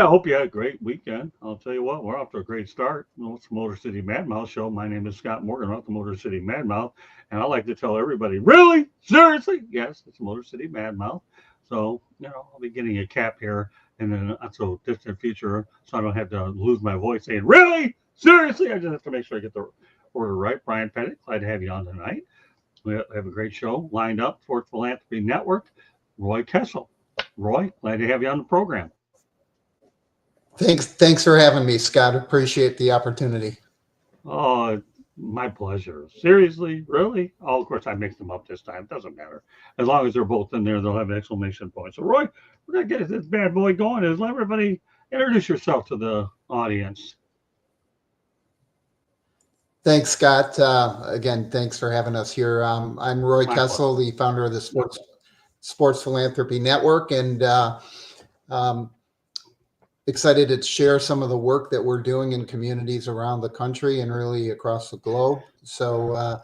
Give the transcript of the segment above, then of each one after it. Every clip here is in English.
hope you had a great weekend. I'll tell you what, we're off to a great start. You know, it's the Motor City Mad Mouth Show. My name is Scott Morgan. I'm at the Motor City Mad Mouth, and I like to tell everybody, really, seriously, yes, it's Motor City Mad Mouth. So I'll be getting a cap here in the not so distant future, so I don't have to lose my voice saying, really, seriously. I just have to make sure I get the order right. Brian Pettit, glad to have you on tonight. We have a great show lined up. Sports Philanthropy Network. Roy Kessel. Roy, glad to have you on the program. Thanks for having me, Scott. Appreciate the opportunity. Oh, my pleasure. Seriously, really? Oh, of course I mixed them up this time. Doesn't matter. As long as they're both in there, they'll have an exclamation point. So, Roy, we're gonna get this bad boy going. Is let everybody introduce yourself to the audience. Thanks, Scott. Again, thanks for having us here. I'm Roy My Kessel, pleasure. the founder of the Sports Philanthropy Network, and um, excited to share some of the work that we're doing in communities around the country and really across the globe. So,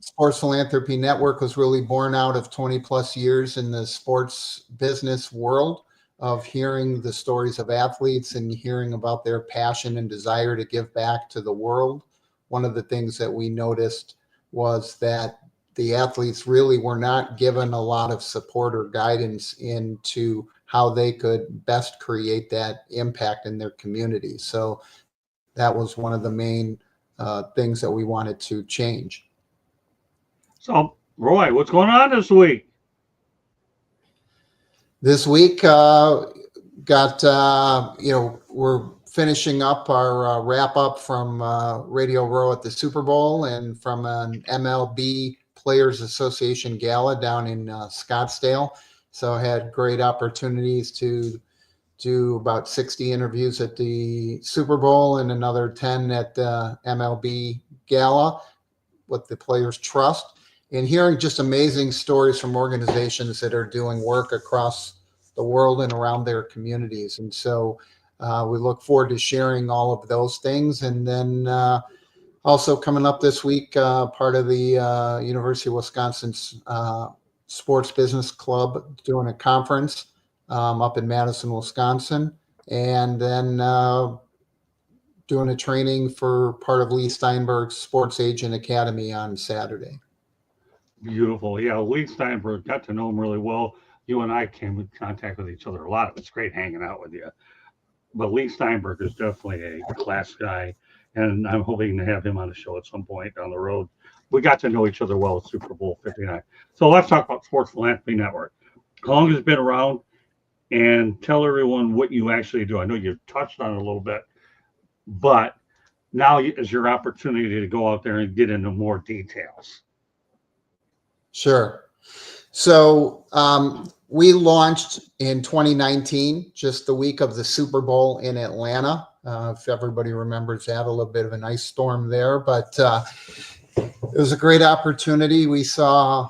Sports Philanthropy Network was really born out of 20 plus years in the sports business world of hearing the stories of athletes and hearing about their passion and desire to give back to the world. One of the things that we noticed was that the athletes really were not given a lot of support or guidance into how they could best create that impact in their community. So that was one of the main things that we wanted to change. So, Roy, what's going on this week? This week, we're finishing up our wrap up from Radio Row at the Super Bowl and from an MLB Players Association gala down in Scottsdale. So I had great opportunities to do about 60 interviews at the Super Bowl and another 10 at the MLB gala with the Players Trust, and hearing just amazing stories from organizations that are doing work across the world and around their communities. And so we look forward to sharing all of those things. And then also coming up this week, part of the University of Wisconsin's Sports Business Club doing a conference up in Madison, Wisconsin. And then doing a training for part of Lee Steinberg's Sports Agent Academy on Saturday. Beautiful. Yeah, Lee Steinberg, got to know him really well. You and I came in contact with each other a lot. It's great hanging out with you. But Lee Steinberg is definitely a class guy, and I'm hoping to have him on the show at some point down the road. We got to know each other well at Super Bowl 59. So let's talk about Sports Philanthropy Network. How long has it been around? And tell everyone what you actually do. I know you touched on it a little bit, but now is your opportunity to go out there and get into more details. Sure. So we launched in 2019, just the week of the Super Bowl in Atlanta. If everybody remembers that, a little bit of an ice storm there, but it was a great opportunity. We saw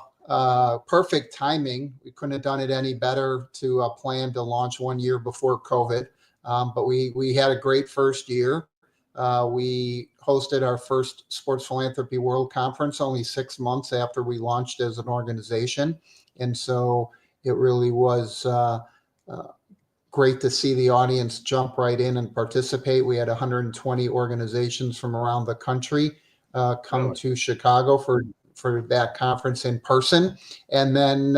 perfect timing. We couldn't have done it any better to plan to launch 1 year before COVID. But we had a great first year. We hosted our first Sports Philanthropy World Conference only 6 months after we launched as an organization. And so it really was great to see the audience jump right in and participate. We had 120 organizations from around the country come to Chicago for that conference in person. And then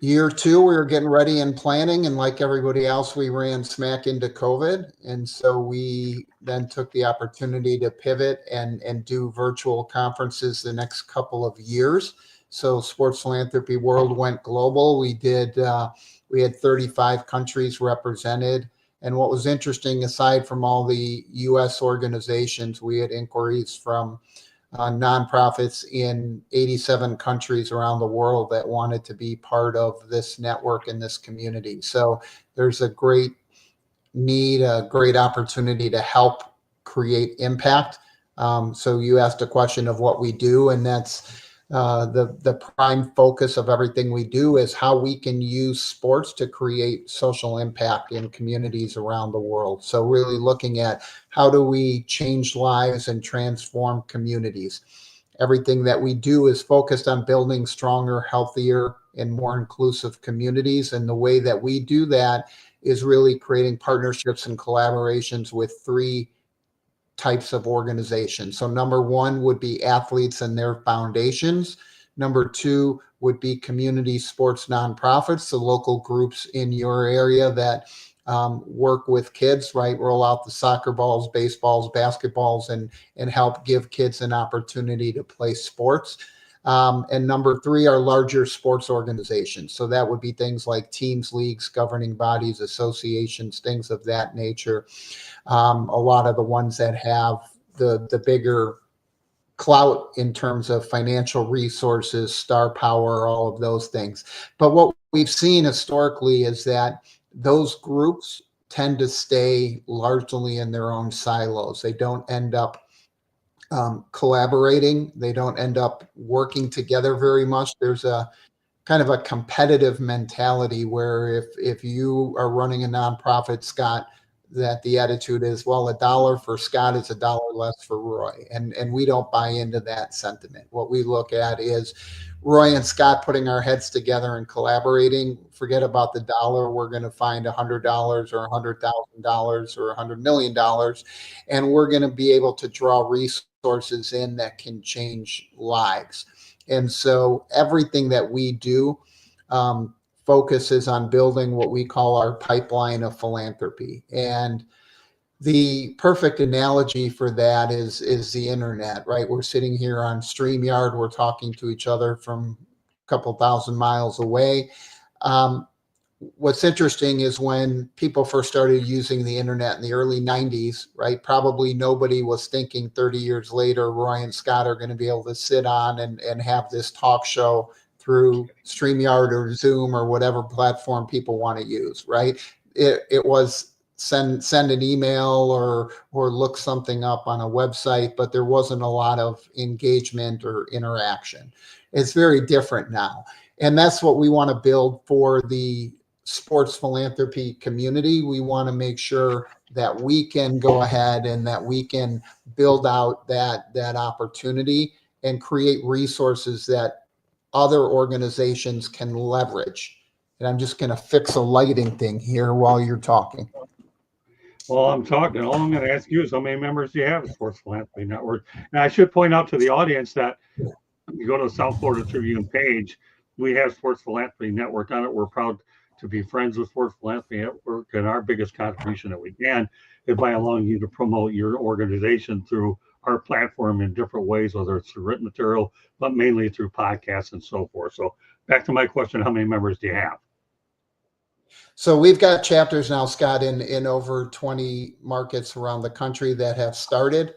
year two, we were getting ready and planning, and like everybody else, we ran smack into COVID. And so we then took the opportunity to pivot and do virtual conferences the next couple of years. So Sports Philanthropy World went global. We had 35 countries represented. And what was interesting, aside from all the U.S. organizations, we had inquiries from nonprofits in 87 countries around the world that wanted to be part of this network and this community. So there's a great need, a great opportunity to help create impact. So you asked a question of what we do, and that's the prime focus of everything we do is how we can use sports to create social impact in communities around the world. So really looking at how do we change lives and transform communities. Everything that we do is focused on building stronger, healthier, and more inclusive communities. And the way that we do that is really creating partnerships and collaborations with three types of organizations. So number one would be athletes and their foundations. Number two would be community sports nonprofits, the local groups in your area that work with kids, right? Roll out the soccer balls, baseballs, basketballs, and help give kids an opportunity to play sports. And number three are larger sports organizations. So that would be things like teams, leagues, governing bodies, associations, things of that nature. A lot of the ones that have the bigger clout in terms of financial resources, star power, all of those things. But what we've seen historically is that those groups tend to stay largely in their own silos. They don't end up collaborating. They don't end up working together very much. There's a kind of a competitive mentality where if you are running a nonprofit, Scott, that the attitude is, well, $1 for Scott is $1 less for Roy. And we don't buy into that sentiment. What we look at is Roy and Scott putting our heads together and collaborating. Forget about the dollar. We're going to find $100 or $100,000 or $100 million. And we're going to be able to draw resources in that can change lives. And so everything that we do focuses on building what we call our pipeline of philanthropy. And the perfect analogy for that is the internet, right? We're sitting here on StreamYard. We're talking to each other from a couple thousand miles away. What's interesting is when people first started using the internet in the early 90s, right? Probably nobody was thinking 30 years later, Roy and Scott are going to be able to sit on and have this talk show through StreamYard or Zoom or whatever platform people want to use, right? It was send an email or look something up on a website, but there wasn't a lot of engagement or interaction. It's very different now. And that's what we want to build for the sports philanthropy community. We want to make sure that we can go ahead and that we can build out that opportunity and create resources that other organizations can leverage. And I'm just going to fix a lighting thing here while you're talking. Well, I'm talking. All I'm going to ask you is how many members do you have at Sports Philanthropy Network? And I should point out to the audience that you go to the South Florida Tribune page, we have Sports Philanthropy Network on it. We're proud to be friends with Sports Philanthropy Network, and our biggest contribution that we can is by allowing you to promote your organization through our platform in different ways, whether it's through written material, but mainly through podcasts and so forth. So back to my question, how many members do you have? So we've got chapters now, Scott, in over 20 markets around the country that have started.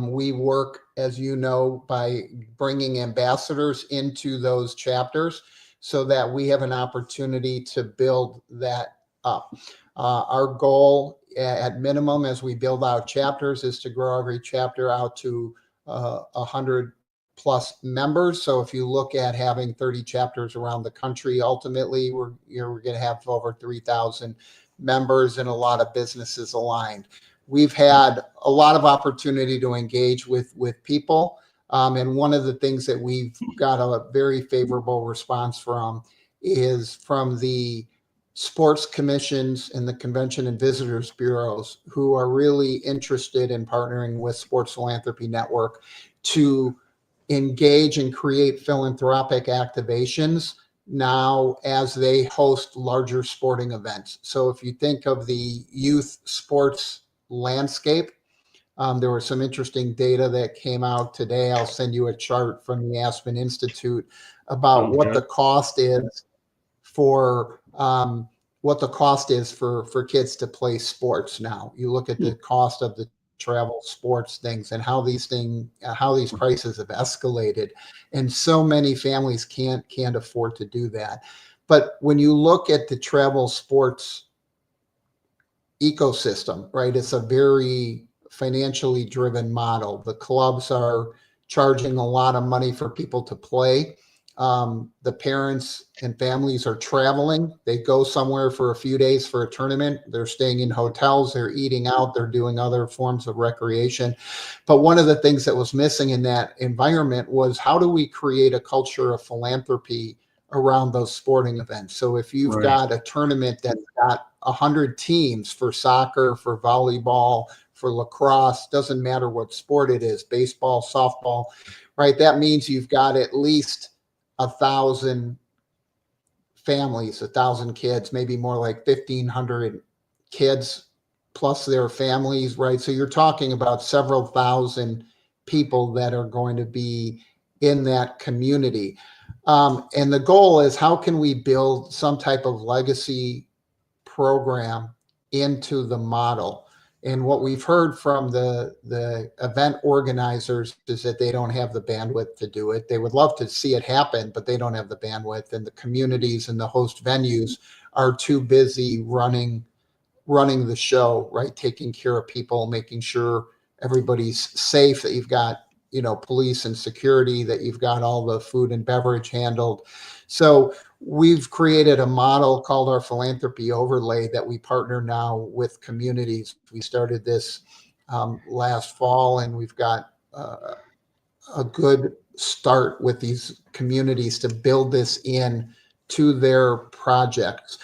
We work, as you know, by bringing ambassadors into those chapters so that we have an opportunity to build that up. Our goal at minimum as we build out chapters is to grow every chapter out to 100 plus members. So if you look at having 30 chapters around the country, ultimately we're going to have over 3,000 members and a lot of businesses aligned. We've had a lot of opportunity to engage with people. And one of the things that we've got a very favorable response from is from the sports commissions and the convention and visitors bureaus who are really interested in partnering with Sports Philanthropy Network to engage and create philanthropic activations now as they host larger sporting events. So if you think of the youth sports landscape, there was some interesting data that came out today. I'll send you a chart from the Aspen Institute about what the cost is for kids to play sports now. You look at the cost of the travel sports things and how these prices have escalated, and so many families can't afford to do that. But when you look at the travel sports ecosystem, right, it's a very financially driven model. The clubs are charging a lot of money for people to play. The parents and families are traveling. They go somewhere for a few days for a tournament. They're staying in hotels. They're eating out. They're doing other forms of recreation. But one of the things that was missing in that environment was, how do we create a culture of philanthropy around those sporting events. So if you've Right. got a tournament that's got 100 teams for soccer, for volleyball, for lacrosse, doesn't matter what sport it is, baseball, softball, right? That means you've got at least 1,000 families, 1,000 kids, maybe more like 1,500 kids plus their families, right? So you're talking about several thousand people that are going to be in that community. And the goal is, how can we build some type of legacy program into the model? And what we've heard from the event organizers is that they don't have the bandwidth to do it. They would love to see it happen, but they don't have the bandwidth. And the communities and the host venues are too busy running the show, right? Taking care of people, making sure everybody's safe, that you've got, police and security, that you've got all the food and beverage handled. So we've created a model called our philanthropy overlay that we partner now with communities. We started this last fall, and we've got a good start with these communities to build this in to their projects.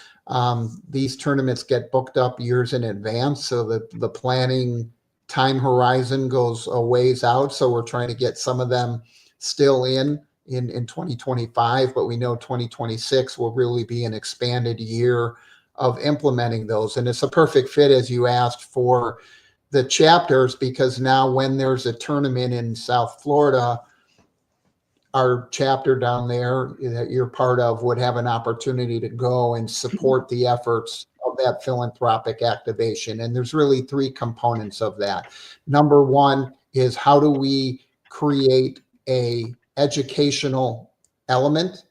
These tournaments get booked up years in advance, so the planning time horizon goes a ways out. So we're trying to get some of them still in 2025, but we know 2026 will really be an expanded year of implementing those. And it's a perfect fit, as you asked, for the chapters, because now when there's a tournament in South Florida, our chapter down there that you're part of would have an opportunity to go and support the efforts of that philanthropic activation. And there's really three components of that. Number one is, how do we create a educational element,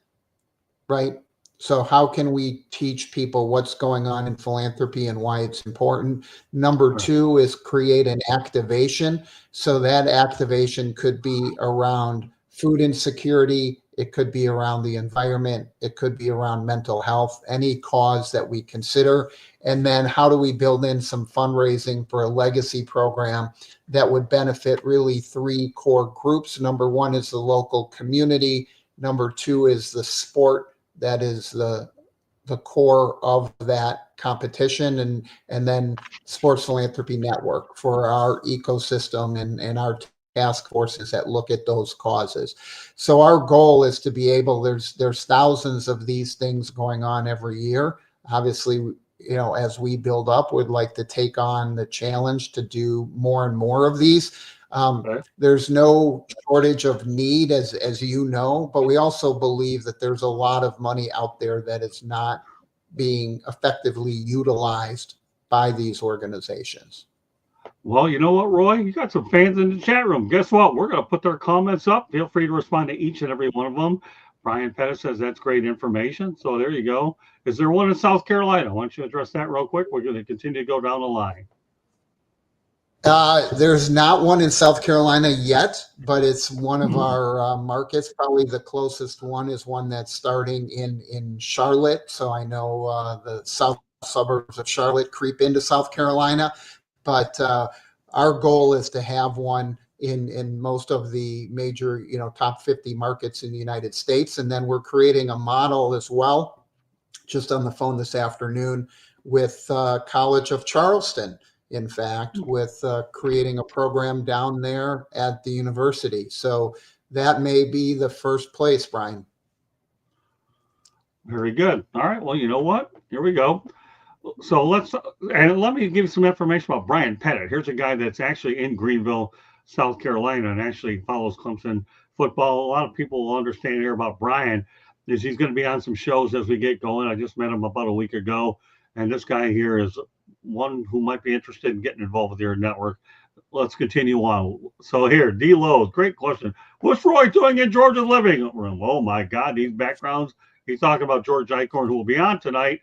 right? So how can we teach people what's going on in philanthropy and why it's important? Number two is create an activation. So that activation could be around food insecurity. It could be around the environment. It could be around mental health, any cause that we consider. And then how do we build in some fundraising for a legacy program that would benefit really three core groups? Number one is the local community. Number two is the sport that is the core of that competition, and then Sports Philanthropy Network for our ecosystem and our task forces that look at those causes. So our goal is to be able, there's thousands of these things going on every year. Obviously, as we build up, we'd like to take on the challenge to do more and more of these. There's no shortage of need, as you know, but we also believe that there's a lot of money out there that is not being effectively utilized by these organizations. Well, you know what, Roy? You got some fans in the chat room. Guess what? We're going to put their comments up. Feel free to respond to each and every one of them. Brian Pettit says that's great information. So there you go. Is there one in South Carolina? Why don't you address that real quick? We're going to continue to go down the line. There's not one in South Carolina yet, but it's one of our markets. Probably the closest one is one that's starting in Charlotte. So I know the south suburbs of Charlotte creep into South Carolina, but our goal is to have one in most of the major, top 50 markets in the United States. And then we're creating a model as well, just on the phone this afternoon with College of Charleston, in fact, with creating a program down there at the university. So that may be the first place, Brian. Very good. All right. Well, you know what? Here we go. So let me give you some information about Brian Pettit. Here's a guy that's actually in Greenville, South Carolina, and actually follows Clemson football. A lot of people will understand here about Brian is he's going to be on some shows as we get going. I just met him about a week ago, and this guy here is one who might be interested in getting involved with your network. Let's continue on. So here, D. Lowe, great question. What's Roy doing in George's living room? Oh my God, these backgrounds. He's talking about George Eichhorn, who will be on tonight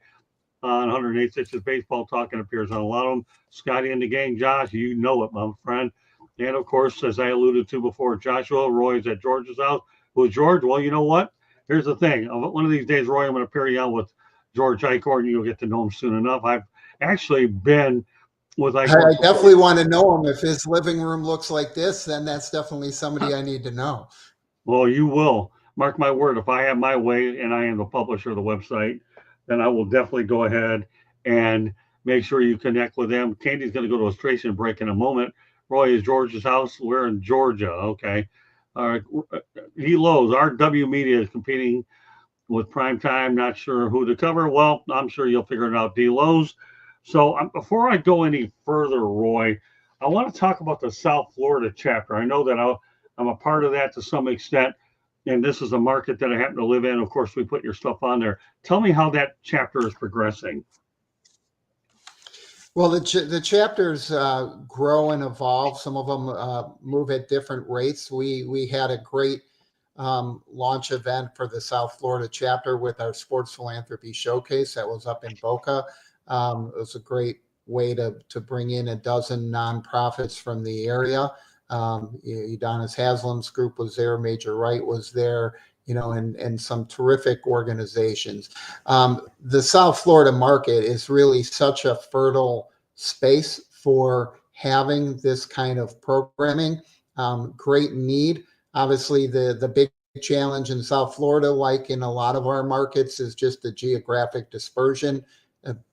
on 108.6 Baseball Talk, and appears on a lot of them. Scotty and the gang, Josh, you know it, my friend. And of course, as I alluded to before, Joshua Roy's at George's house. Who's George? Well, you know what? Here's the thing. One of these days, Roy, I'm going to pair you on with George Eichhorn. You'll get to know him soon enough. I've actually been with Eichhorn. I definitely want to know him. If his living room looks like this, then that's definitely somebody I need to know. Well, you will. mark my word, if I have my way and I am the publisher of the website, then I will definitely go ahead and make sure you connect with them. Candy's going to go to a station break in a moment. Roy, is George's house? We're in Georgia. Okay. All right. D. Lowe's, RW Media is competing with prime time. Not sure who to cover. Well, I'm sure you'll figure it out, D. Lowe's. So before I go any further, Roy, I want to talk about the South Florida chapter. I know that I'm a part of that to some extent, and this is a market that I happen to live in. Of course, we put your stuff on there. Tell me how that chapter is progressing. Well, the chapters grow and evolve. Some of them move at different rates. We had a great launch event for the South Florida chapter with our Sports Philanthropy Showcase that was up in Boca. It was a great way to bring in a dozen nonprofits from the area. Udonis Haslam's group was there, Major Wright was there, and some terrific organizations. The South Florida market is really such a fertile space for having this kind of programming. Great need. Obviously, the big challenge in South Florida, like in a lot of our markets, is just the geographic dispersion.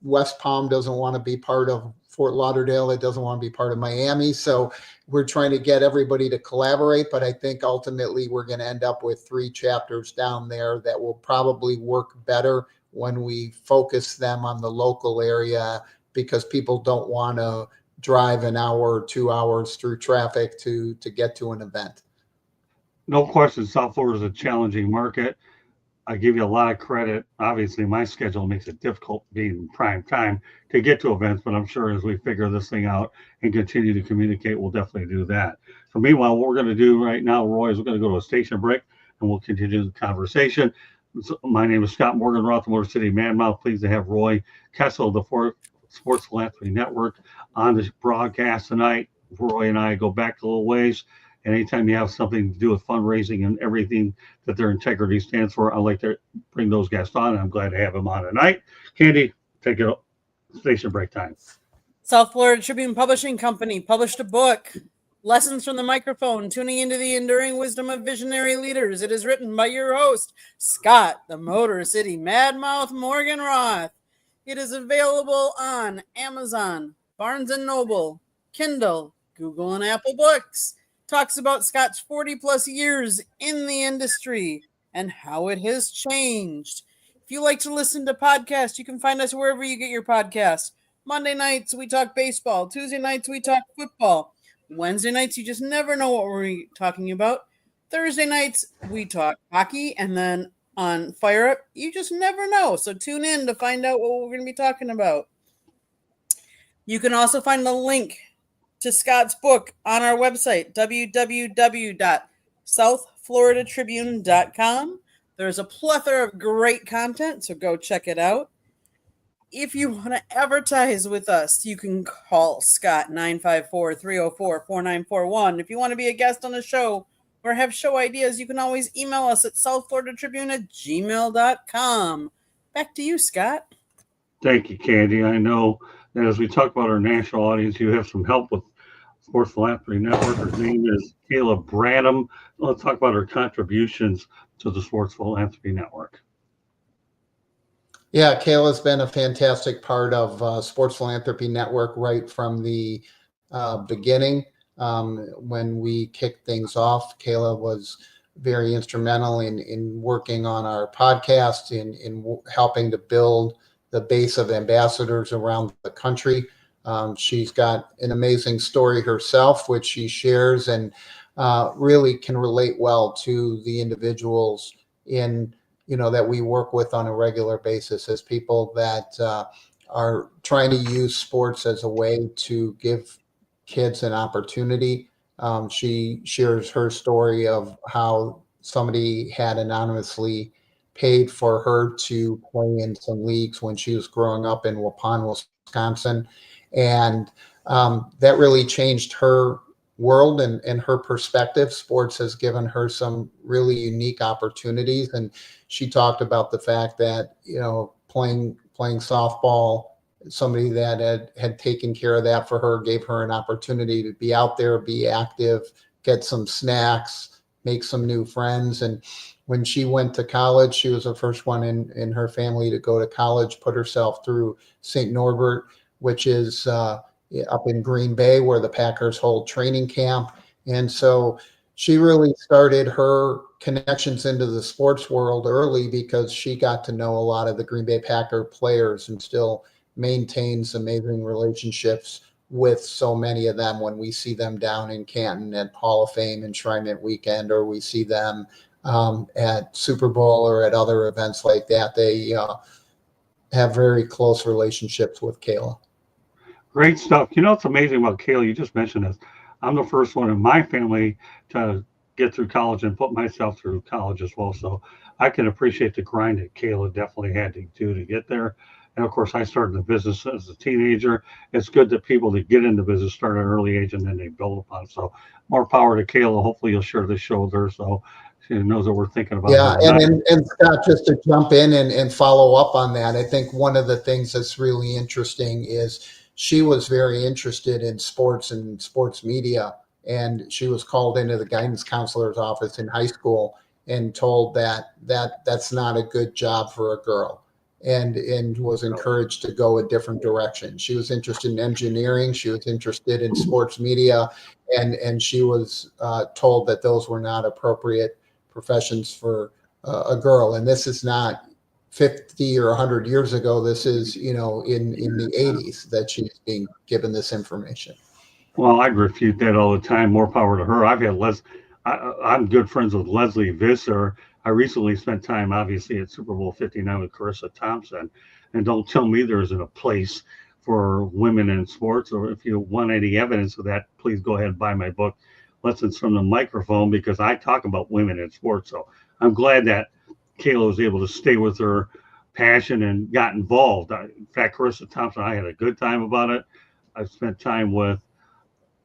West Palm doesn't want to be part of Fort Lauderdale. It doesn't want to be part of Miami. So we're trying to get everybody to collaborate. But I think ultimately we're going to end up with 3 chapters down there that will probably work better when we focus them on the local area, because people don't want to drive an hour or 2 hours through traffic to get to an event. No question, South Florida is a challenging market. I give you a lot of credit. Obviously, my schedule makes it difficult being prime time to get to events, but I'm sure as we figure this thing out and continue to communicate, we'll definitely do that. So meanwhile, what we're going to do right now, Roy, is we're going to go to a station break and we'll continue the conversation. So my name is Scott Morgan, Motor City Madmouth. Pleased to have Roy Kessel of the Sports Philanthropy Network on this broadcast tonight. Roy and I go back a little ways. And anytime you have something to do with fundraising and everything that their integrity stands for, I like to bring those guests on, and I'm glad to have them on tonight. Candy, take it station break time. South Florida Tribune Publishing Company published a book, Lessons from the Microphone, Tuning into the Enduring Wisdom of Visionary Leaders. It is written by your host, Scott, the Motor City Madmouth Morgan Roth. It is available on Amazon, Barnes & Noble, Kindle, Google, and Apple Books. Talks about Scott's 40 plus years in the industry and how it has changed. If you like to listen to podcasts, you can find us wherever you get your podcasts. Monday nights, we talk baseball. Tuesday nights, we talk football. Wednesday nights, you just never know what we're talking about. Thursday nights, we talk hockey. And then on Fire Up, you just never know. So tune in to find out what we're going to be talking about. You can also find the link to Scott's book on our website, www.southfloridatribune.com. There's a plethora of great content, so go check it out. If you want to advertise with us, you can call Scott 954-304-4941. If you want to be a guest on the show or have show ideas, you can always email us at southfloridatribune@gmail.com. Back to you, Scott. Thank you, Candy. I know that as we talk about our national audience, you have some help with Sports Philanthropy Network. Her name is Kayla Branham. Let's talk about her contributions to the Sports Philanthropy Network. Yeah, Kayla's been a fantastic part of Sports Philanthropy Network right from the beginning. When we kicked things off, Kayla was very instrumental in working on our podcast, in helping to build the base of ambassadors around the country. She's got an amazing story herself, which she shares and really can relate well to the individuals that we work with on a regular basis, as people that are trying to use sports as a way to give kids an opportunity. She shares her story of how somebody had anonymously paid for her to play in some leagues when she was growing up in Waupun, Wisconsin. And that really changed her world and her perspective. Sports has given her some really unique opportunities. And she talked about the fact that, playing softball, somebody that had taken care of that for her, gave her an opportunity to be out there, be active, get some snacks, make some new friends. And when she went to college, she was the first one in her family to go to college, put herself through St. Norbert, which is up in Green Bay, where the Packers hold training camp. And so she really started her connections into the sports world early because she got to know a lot of the Green Bay Packer players and still maintains amazing relationships with so many of them when we see them down in Canton at Hall of Fame Enshrinement Weekend, or we see them at Super Bowl or at other events like that. They have very close relationships with Kayla. Great stuff. You know, it's amazing about Kayla. You just mentioned this. I'm the first one in my family to get through college and put myself through college as well. So I can appreciate the grind that Kayla definitely had to do to get there. And of course, I started the business as a teenager. It's good that people that get into business start at an early age and then they build upon it. So more power to Kayla. Hopefully you'll share this show with her so she knows that we're thinking about Yeah, her. and Scott, just to jump in and follow up on that, I think one of the things that's really interesting is she was very interested in sports and sports media, and she was called into the guidance counselor's office in high school and told that that's not a good job for a girl, and was encouraged to go a different direction. She was interested in engineering, she was interested in sports media, and she was told that those were not appropriate professions for a girl. And this is not 50 or 100 years ago. This is, in the 80s that she's being given this information. Well, I'd refute that all the time. More power to her. I'm good friends with Leslie Visser. I recently spent time, obviously, at Super Bowl 59 with Carissa Thompson. And don't tell me there isn't a place for women in sports. Or if you want any evidence of that, please go ahead and buy my book, Lessons from the Microphone, because I talk about women in sports. So I'm glad that Kayla was able to stay with her passion and got involved. In fact, Carissa Thompson, I had a good time about it. I spent time with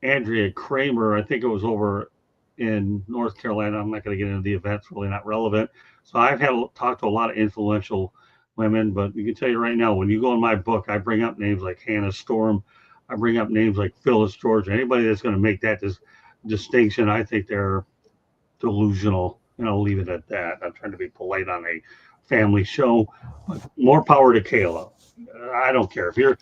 Andrea Kramer. I think it was over in North Carolina. I'm not going to get into the events, really not relevant. So I've talked to a lot of influential women, but you can tell you right now, when you go in my book, I bring up names like Hannah Storm. I bring up names like Phyllis George. Anybody that's going to make that distinction, I think they're delusional, and I'll leave it at that. I'm trying to be polite on a family show, but more power to Kayla. I don't care if you're.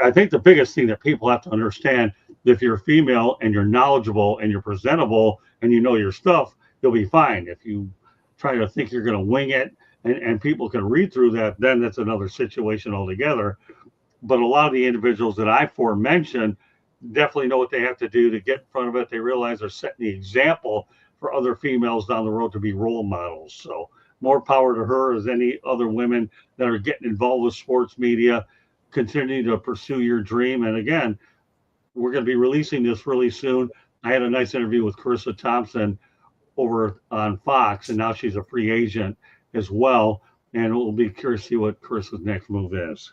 I think the biggest thing that people have to understand, if you're female and you're knowledgeable and you're presentable and you know your stuff, you'll be fine. If you try to think you're going to wing it and people can read through that, then that's another situation altogether. But a lot of the individuals that I aforementioned definitely know what they have to do to get in front of it. They realize they're setting the example for other females down the road to be role models. So more power to her as any other women that are getting involved with sports media. Continue to pursue your dream. And again, we're going to be releasing this really soon. I had a nice interview with Carissa Thompson over on Fox, and now she's a free agent as well. And we'll be curious to see what Carissa's next move is.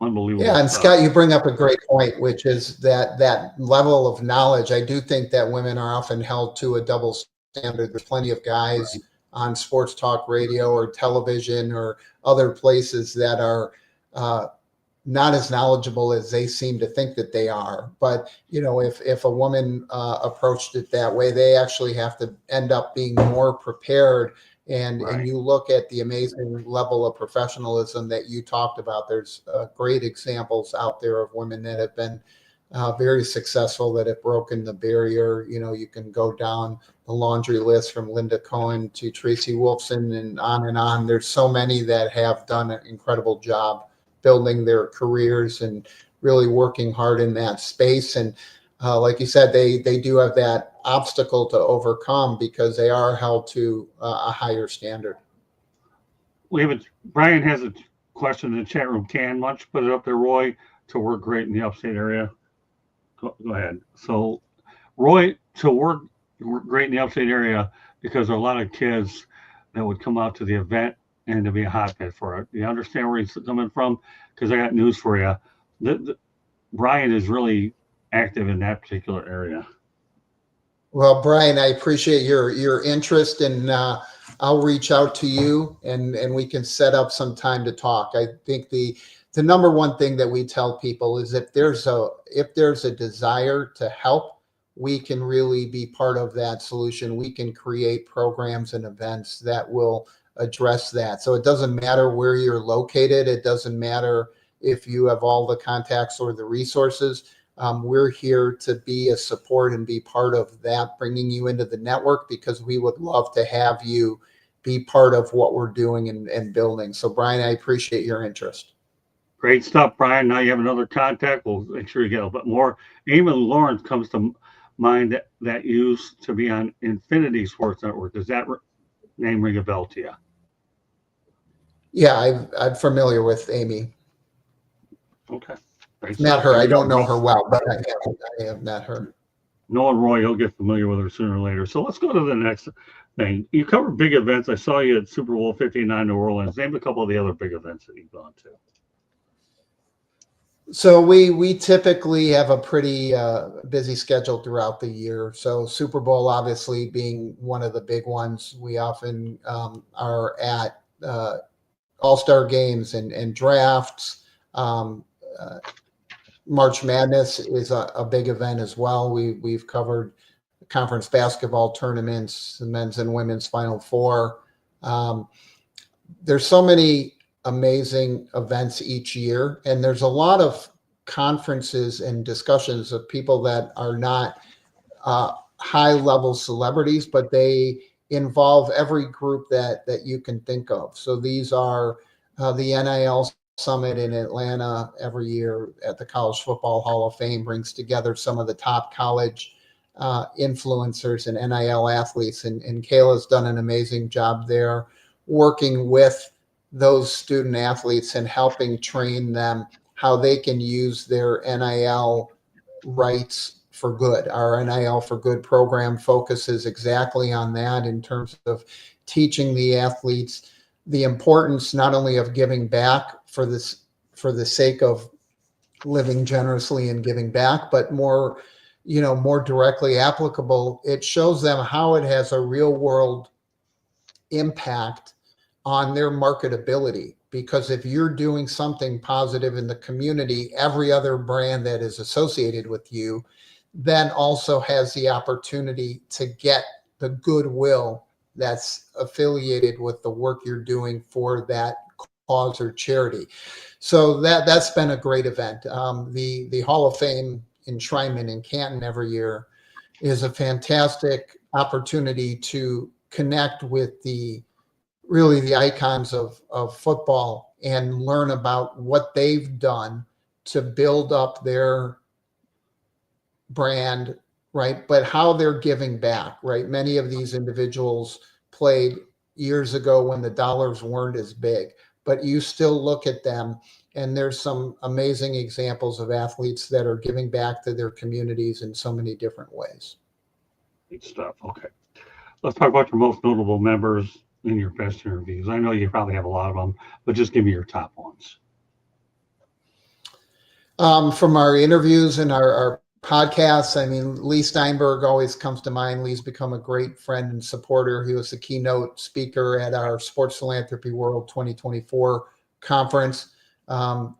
Unbelievable. Yeah, and Scott, you bring up a great point, which is that level of knowledge. I do think that women are often held to a double standard. There's plenty of guys on sports talk radio or television or other places that are not as knowledgeable as they seem to think that they are. But, if a woman approached it that way, they actually have to end up being more prepared. And you look at the amazing level of professionalism that you talked about. There's great examples out there of women that have been very successful, that have broken the barrier. You can go down the laundry list from Linda Cohen to Tracy Wolfson and on and on. There's so many that have done an incredible job building their careers and really working hard in that space. And like you said, they do have that obstacle to overcome because they are held to a higher standard. Brian has a question in the chat room. Why don't you put it up there, Roy, to work great in the upstate area? Go ahead. So, Roy, to work great in the upstate area, because there are a lot of kids that would come out to the event and to be a hotbed for it. You understand where he's coming from? Because I got news for you. Brian is really active in that particular area. Well, Brian, I appreciate your interest, and I'll reach out to you and we can set up some time to talk. I think the number one thing that we tell people is if there's a desire to help, we can really be part of that solution. We can create programs and events that will address that. So it doesn't matter where you're located. It doesn't matter if you have all the contacts or the resources. We're here to be a support and be part of that, bringing you into the network, because we would love to have you be part of what we're doing and building. So Brian, I appreciate your interest. Great stuff, Brian. Now you have another contact. We'll make sure you get a bit more. Eamon Lawrence comes to mind that used to be on Infinity Sports Network. Does that name ring a bell to you? Yeah, I'm familiar with Amy. Okay. Met her. I don't know her well, but I have met her. Knowing Roy, he'll get familiar with her sooner or later. So let's go to the next thing. You cover big events. I saw you at Super Bowl 59 New Orleans. Name a couple of the other big events that you've gone to. So we typically have a pretty busy schedule throughout the year. So Super Bowl obviously being one of the big ones. We often are at all-star games and drafts. March Madness is a big event as well. We've covered conference basketball tournaments, the men's and women's Final Four. There's so many amazing events each year, and there's a lot of conferences and discussions of people that are not high-level celebrities, but they involve every group that you can think of. So these are the NIL Summit in Atlanta every year at the College Football Hall of Fame, brings together some of the top college influencers and NIL athletes. And Kayla's done an amazing job there working with those student athletes and helping train them how they can use their NIL rights for good. Our NIL for Good program focuses exactly on that in terms of teaching the athletes the importance not only of giving back for the sake of living generously and giving back, but more directly applicable. It shows them how it has a real world impact on their marketability. Because if you're doing something positive in the community, every other brand that is associated with you then also has the opportunity to get the goodwill that's affiliated with the work you're doing for that cause or charity. So that's been a great event. The Hall of Fame enshrinement in Canton every year is a fantastic opportunity to connect with the icons of football and learn about what they've done to build up their brand, right? But how they're giving back, right? Many of these individuals played years ago when the dollars weren't as big, but you still look at them and there's some amazing examples of athletes that are giving back to their communities in so many different ways. Good stuff. Okay. Let's talk about your most notable members in your best interviews. I know you probably have a lot of them, but just give me your top ones. From our interviews and our podcasts, I mean, Lee Steinberg always comes to mind. Lee's become a great friend and supporter. He was the keynote speaker at our Sports Philanthropy World 2024 conference.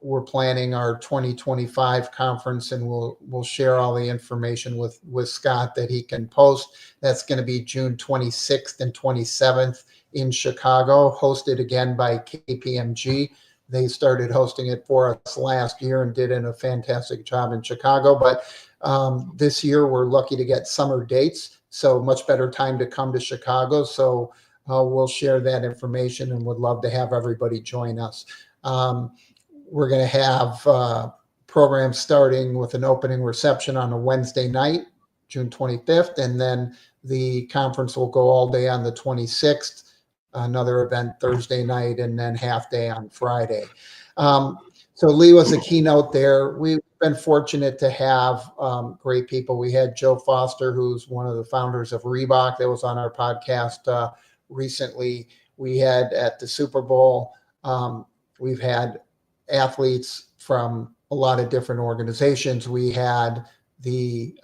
We're planning our 2025 conference, and we'll share all the information with Scott that he can post. That's going to be June 26th and 27th in Chicago, hosted again by KPMG. They started hosting it for us last year and did a fantastic job in Chicago. But this year we're lucky to get summer dates, so much better time to come to Chicago. So we'll share that information and would love to have everybody join us. We're going to have programs starting with an opening reception on a Wednesday night, June 25th, and then the conference will go all day on the 26th. Another event Thursday night, and then half day on Friday. So Lee was a keynote there. We've been fortunate to have great people. We had Joe Foster, who's one of the founders of Reebok, that was on our podcast recently. We had at the Super Bowl, we've had athletes from a lot of different organizations. We had the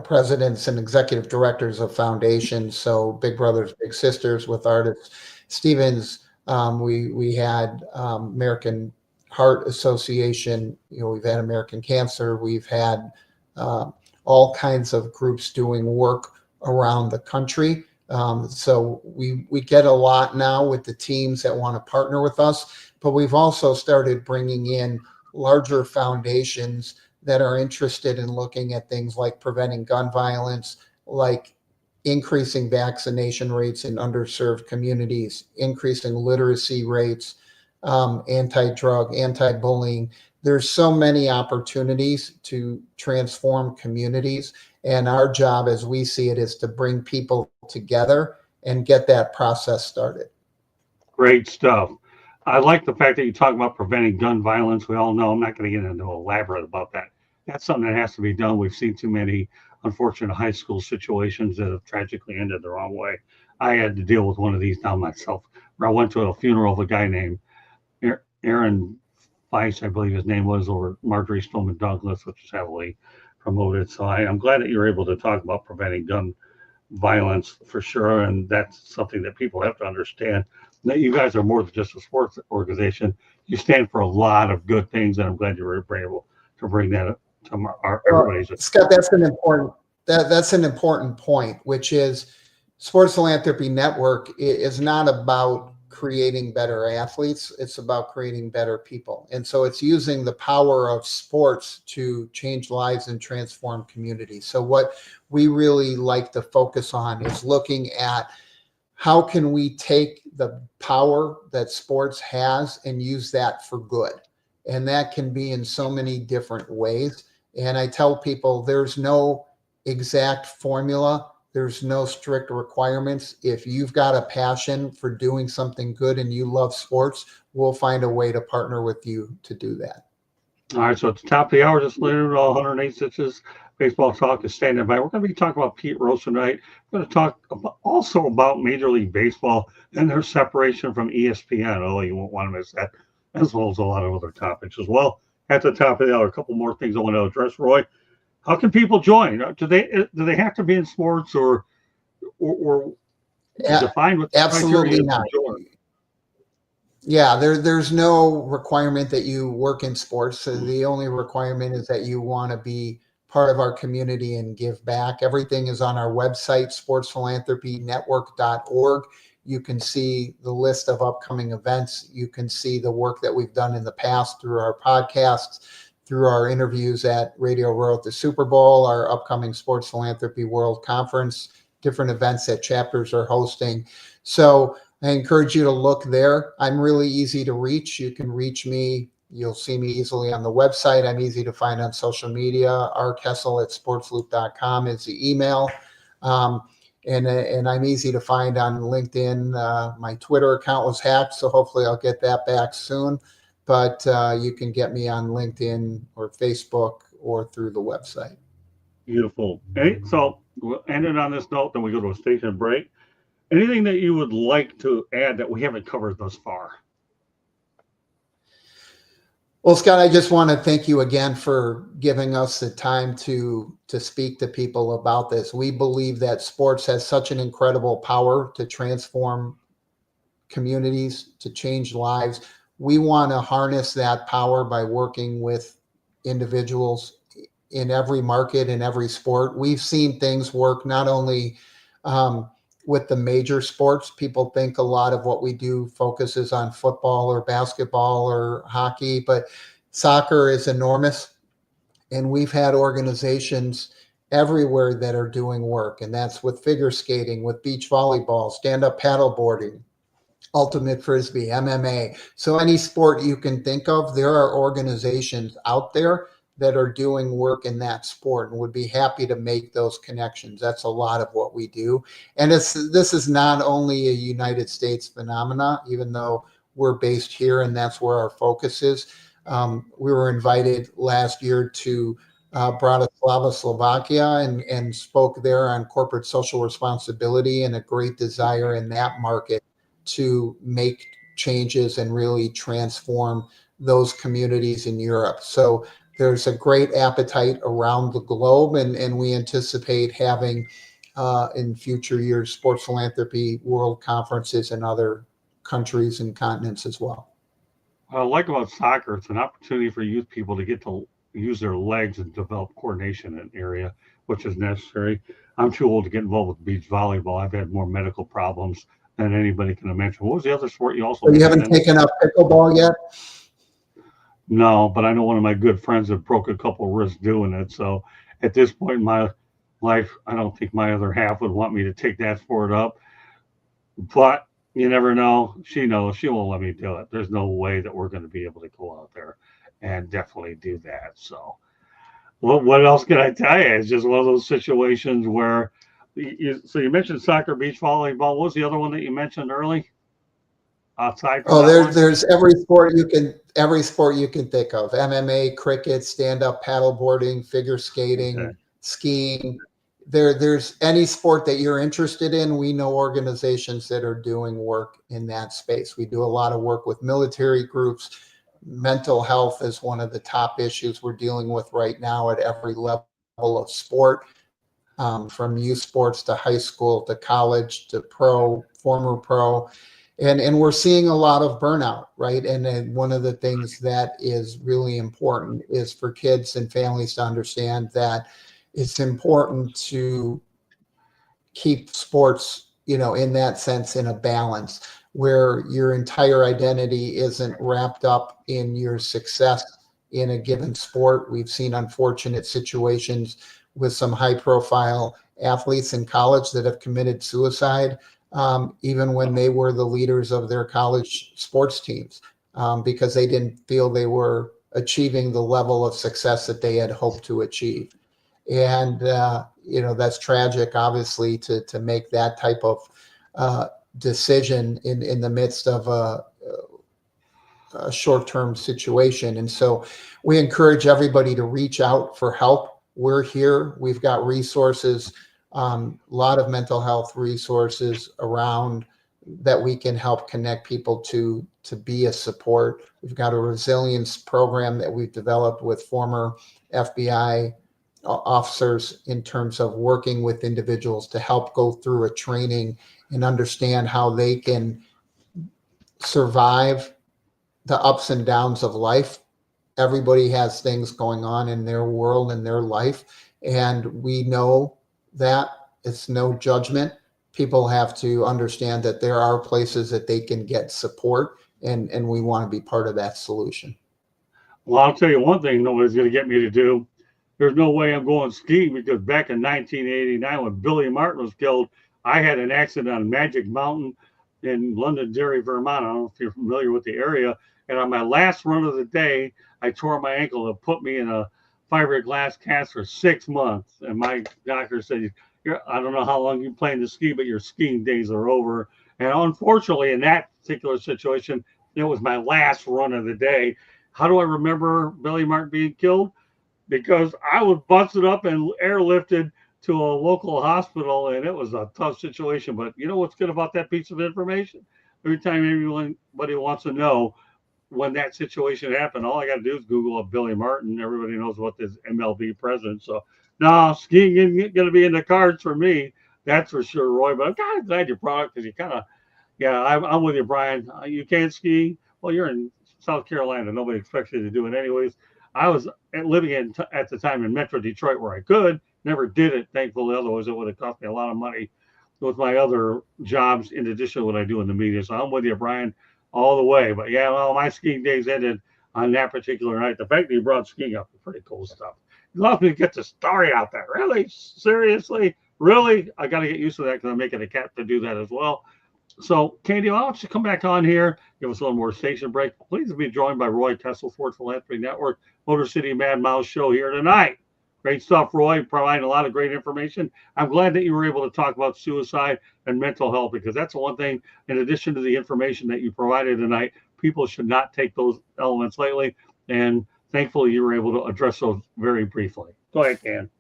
presidents and executive directors of foundations. So Big Brothers Big Sisters with Artis Stevens. We had American Heart Association. We've had American Cancer. We've had all kinds of groups doing work around the country. So we get a lot now with the teams that want to partner with us, but we've also started bringing in larger foundations that are interested in looking at things like preventing gun violence, like increasing vaccination rates in underserved communities, increasing literacy rates, anti-drug, anti-bullying. There's so many opportunities to transform communities. And our job, as we see it, is to bring people together and get that process started. Great stuff. I like the fact that you talk about preventing gun violence. We all know, I'm not going to get into elaborate about that. That's something that has to be done. We've seen too many unfortunate high school situations that have tragically ended the wrong way. I had to deal with one of these now myself, where I went to a funeral of a guy named Aaron Weiss, I believe his name was, over Marjorie Stoneman Douglas, which is heavily promoted. So I'm glad that you're able to talk about preventing gun violence for sure. And that's something that people have to understand, that you guys are more than just a sports organization. You stand for a lot of good things. And I'm glad you were able to bring that up to everybody's. Scott, that's an important point, which is Sports Philanthropy Network is not about creating better athletes. It's about creating better people. And so it's using the power of sports to change lives and transform communities. So what we really like to focus on is looking at how can we take the power that sports has and use that for good. And that can be in so many different ways. And I tell people there's no exact formula. There's no strict requirements. If you've got a passion for doing something good and you love sports, we'll find a way to partner with you to do that. All right, so at the top of the hour, just later, all 108 Stitches Baseball Talk is standing by. We're going to be talking about Pete Rose tonight. We're going to talk also about Major League Baseball and their separation from ESPN. Oh, you won't want to miss that, as well as a lot of other topics as well. At the top of the hour, a couple more things I want to address, Roy. How can people join? Do they have to be in sports or define what absolutely not? Yeah, there's no requirement that you work in sports. So the only requirement is that you want to be part of our community and give back. Everything is on our website, sportsphilanthropynetwork.org. You can see the list of upcoming events. You can see the work that we've done in the past through our podcasts, through our interviews at Radio Row at the Super Bowl, our upcoming Sports Philanthropy World Conference, different events that chapters are hosting. So I encourage you to look there. I'm really easy to reach. You can reach me. You'll see me easily on the website. I'm easy to find on social media. rkessel@sportsloop.com is the email. And I'm easy to find on LinkedIn. My Twitter account was hacked, so hopefully I'll get that back soon. But you can get me on LinkedIn or Facebook or through the website. Beautiful. Okay, so we'll end it on this note, then we go to a station break. Anything that you would like to add that we haven't covered thus far? Well, Scott, I just want to thank you again for giving us the time to speak to people about this. We believe that sports has such an incredible power to transform communities, to change lives. We want to harness that power by working with individuals in every market, in every sport. We've seen things work not only with the major sports. People think a lot of what we do focuses on football or basketball or hockey, but soccer is enormous. And we've had organizations everywhere that are doing work. And that's with figure skating, with beach volleyball, stand-up paddleboarding, ultimate frisbee, MMA. So any sport you can think of, there are organizations out there that are doing work in that sport and would be happy to make those connections. That's a lot of what we do. And this is not only a United States phenomena, even though we're based here and that's where our focus is. We were invited last year to Bratislava, Slovakia, and spoke there on corporate social responsibility and a great desire in that market to make changes and really transform those communities in Europe. So there's a great appetite around the globe, and we anticipate having in future years sports philanthropy world conferences in other countries and continents as well. What I like about soccer, it's an opportunity for youth people to get to use their legs and develop coordination in an area which is necessary. I'm too old to get involved with beach volleyball. I've had more medical problems than anybody can imagine. What was the other sport you also So you mentioned? haven't taken up pickleball yet? No, but I know one of my good friends that broke a couple wrists doing it. So at this point in my life, I don't think my other half would want me to take that sport up. But you never know. She knows she won't let me do it. There's no way that we're going to be able to go out there and definitely do that. So what else can I tell you? It's just one of those situations where so you mentioned soccer, beach volleyball. What was the other one that you mentioned early? Outside from Oh, that one? there's every sport you can think of. MMA, cricket, stand-up paddleboarding, figure Okay. skating, skiing. There's any sport that you're interested in. We know organizations that are doing work in that space. We do a lot of work with military groups. Mental health is one of the top issues we're dealing with right now at every level of sport, from youth sports to high school to college to pro, former pro. And we're seeing a lot of burnout, right? And then one of the things that is really important is for kids and families to understand that it's important to keep sports, in that sense, in a balance where your entire identity isn't wrapped up in your success in a given sport. We've seen unfortunate situations with some high profile athletes in college that have committed suicide, even when they were the leaders of their college sports teams, because they didn't feel they were achieving the level of success that they had hoped to achieve. And that's tragic, obviously, to make that type of decision in the midst of a short-term situation. And so we encourage everybody to reach out for help. We're here. We've got resources, a lot of mental health resources around that we can help connect people to be a support. We've got a resilience program that we've developed with former FBI officers in terms of working with individuals to help go through a training and understand how they can survive the ups and downs of life. Everybody has things going on in their world and their life, and we know that it's no judgment. People have to understand that there are places that they can get support, and we want to be part of that solution. Well, I'll tell you one thing nobody's going to get me to do. There's no way I'm going skiing because back in 1989, when Billy Martin was killed, I had an accident on Magic Mountain in Londonderry, Vermont. I don't know if you're familiar with the area. And on my last run of the day, I tore my ankle and put me in a fiberglass cast for 6 months. And my doctor said, I don't know how long you plan to ski, but your skiing days are over. And unfortunately, in that particular situation, it was my last run of the day. How do I remember Billy Martin being killed? Because I was busted up and airlifted to a local hospital, and it was a tough situation. But you know what's good about that piece of information? Every time anybody wants to know when that situation happened, all I got to do is Google up Billy Martin. Everybody knows what this MLB president. So, no, skiing isn't going to be in the cards for me. That's for sure, Roy. But I'm kind of glad you brought it because you kind of, yeah, I'm with you, Brian. You can't ski. Well, you're in South Carolina. Nobody expects you to do it anyways. I was living at the time in Metro Detroit where I could. Never did it, thankfully. Otherwise, it would have cost me a lot of money with my other jobs in addition to what I do in the media. So I'm with you, Brian, all the way. But yeah, well, my skiing days ended on that particular night. The fact that you brought skiing up is pretty cool stuff. Love to get the story out there. Really? Seriously? Really? I got to get used to that because I'm making a cap to do that as well. So, Candy, why don't you come back on here, give us a little more station break. Please be joined by Roy Kessel, Sports Philanthropy Network, Motor City Mad Mouse Show here tonight. Great stuff, Roy, providing a lot of great information. I'm glad that you were able to talk about suicide and mental health because that's the one thing, in addition to the information that you provided tonight, people should not take those elements lightly. And thankfully, you were able to address those very briefly. Go ahead, Can.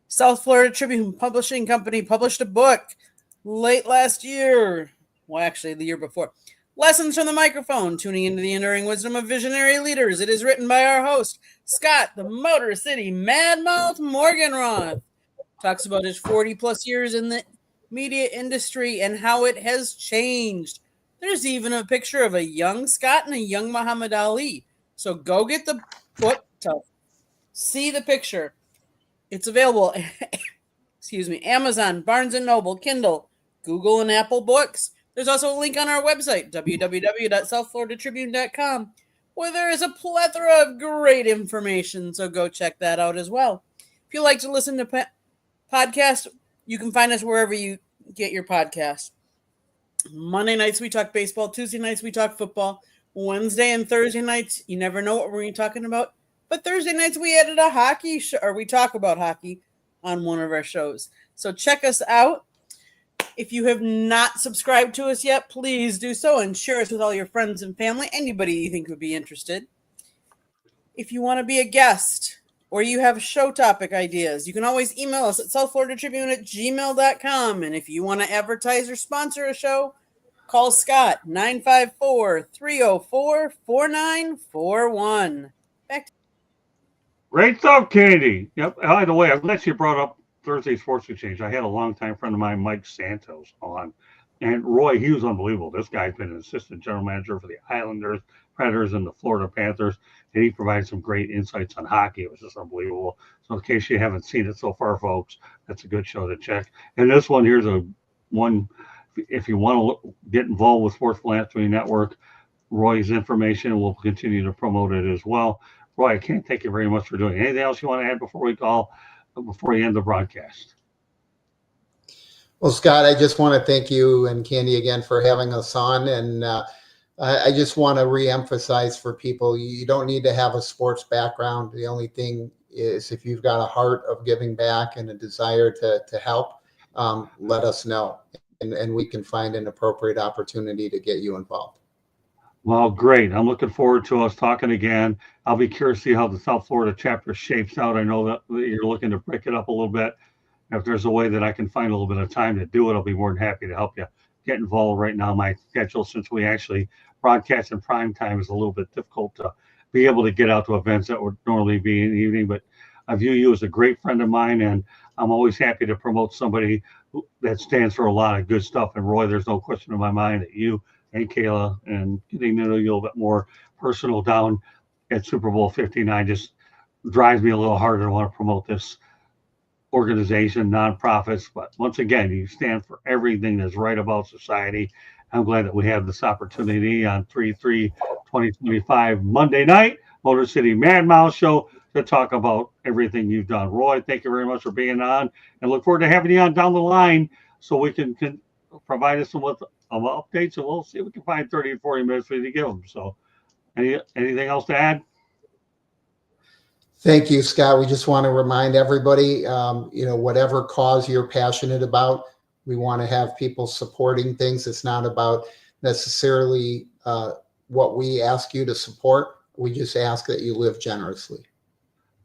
South Florida Tribune Publishing Company published a book late last year. Well, actually, the year before. Lessons from the Microphone, tuning into the enduring wisdom of visionary leaders. It is written by our host, Scott, the Motor City Mad Mouth Morganroth. Talks about his 40-plus years in the media industry and how it has changed. There's even a picture of a young Scott and a young Muhammad Ali. So go get the book to see the picture. It's available, Amazon, Barnes & Noble, Kindle, Google, and Apple Books. There's also a link on our website, www.southfloridatribune.com, where there is a plethora of great information, so go check that out as well. If you like to listen to podcasts, you can find us wherever you get your podcasts. Monday nights, we talk baseball. Tuesday nights, we talk football. Wednesday and Thursday nights, you never know what we're going to be talking about. But Thursday nights, we added a hockey show, or we talk about hockey on one of our shows. So check us out. If you have not subscribed to us yet, please do so and share us with all your friends and family, anybody you think would be interested. If you want to be a guest or you have show topic ideas, you can always email us at southfloridatribune@gmail.com. And if you want to advertise or sponsor a show, call Scott, 954-304-4941. Back to Great stuff, Candy. Yep. By the way, I'm glad you brought up Thursday Sports Exchange. I had a longtime friend of mine, Mike Santos, on. And Roy, he was unbelievable. This guy's been an assistant general manager for the Islanders, Predators, and the Florida Panthers. And he provided some great insights on hockey. It was just unbelievable. So in case you haven't seen it so far, folks, that's a good show to check. And this one, here's one, if you want to get involved with Sports Philanthropy Network, Roy's information, we'll continue to promote it as well. Roy, I can't thank you very much for doing it. Anything else you want to add before we end the broadcast? Well, Scott, I just want to thank you and Candy again for having us on. And I just want to reemphasize for people, you don't need to have a sports background. The only thing is if you've got a heart of giving back and a desire to help, let us know. And we can find an appropriate opportunity to get you involved. Well, great. I'm looking forward to us talking again. I'll be curious to see how the South Florida chapter shapes out. I know that you're looking to break it up a little bit. If there's a way that I can find a little bit of time to do it, I'll be more than happy to help you get involved. Right now, my schedule, since we actually broadcast in prime time, is a little bit difficult to be able to get out to events that would normally be in the evening. But I view you as a great friend of mine, and I'm always happy to promote somebody that stands for a lot of good stuff. And Roy, there's no question in my mind that you and Kayla and getting to know you a little bit more personal down at Super Bowl 59 just drives me a little harder to want to promote this organization, nonprofits. But once again, you stand for everything that's right about society. I'm glad that we have this opportunity on 3/3/2025 Monday night, Motor City Mad Mouse Show, to talk about everything you've done. Roy, thank you very much for being on, and look forward to having you on down the line so we can provide us with updates, and we'll see if we can find 30 or 40 minutes for you to give them. So anything else to add? Thank you, Scott. We just want to remind everybody, whatever cause you're passionate about, we want to have people supporting things. It's not about necessarily what we ask you to support. We just ask that you live generously.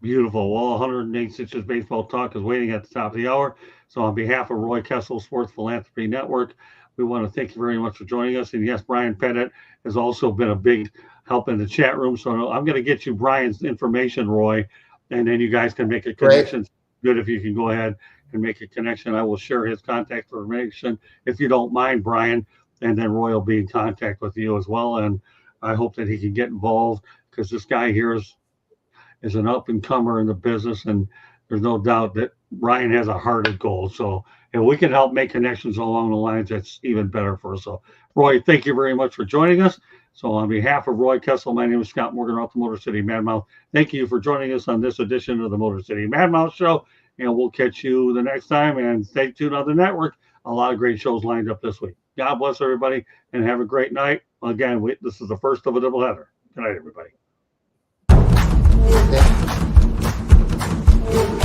Beautiful. Well, 108 Stitches Baseball Talk is waiting at the top of the hour. So on behalf of Roy Kessel, Sports Philanthropy Network, we want to thank you very much for joining us. And yes, Brian Pettit has also been a big help in the chat room. So I'm going to get you Brian's information, Roy, and then you guys can make a connection. Great. Good if you can go ahead and make a connection. I will share his contact information if you don't mind, Brian, and then Roy will be in contact with you as well. And I hope that he can get involved, because this guy here is an up-and-comer in the business, and there's no doubt that Ryan has a heart of gold. So if we can help make connections along the lines, that's even better for us. So, Roy, thank you very much for joining us. So on behalf of Roy Kessel, my name is Scott Morgan off the Motor City Mad Mouth. Thank you for joining us on this edition of the Motor City Mad Mouth Show, and we'll catch you the next time. And stay tuned on the network. A lot of great shows lined up this week. God bless everybody, and have a great night. Again, this is the first of a doubleheader. Good night, everybody. Okay.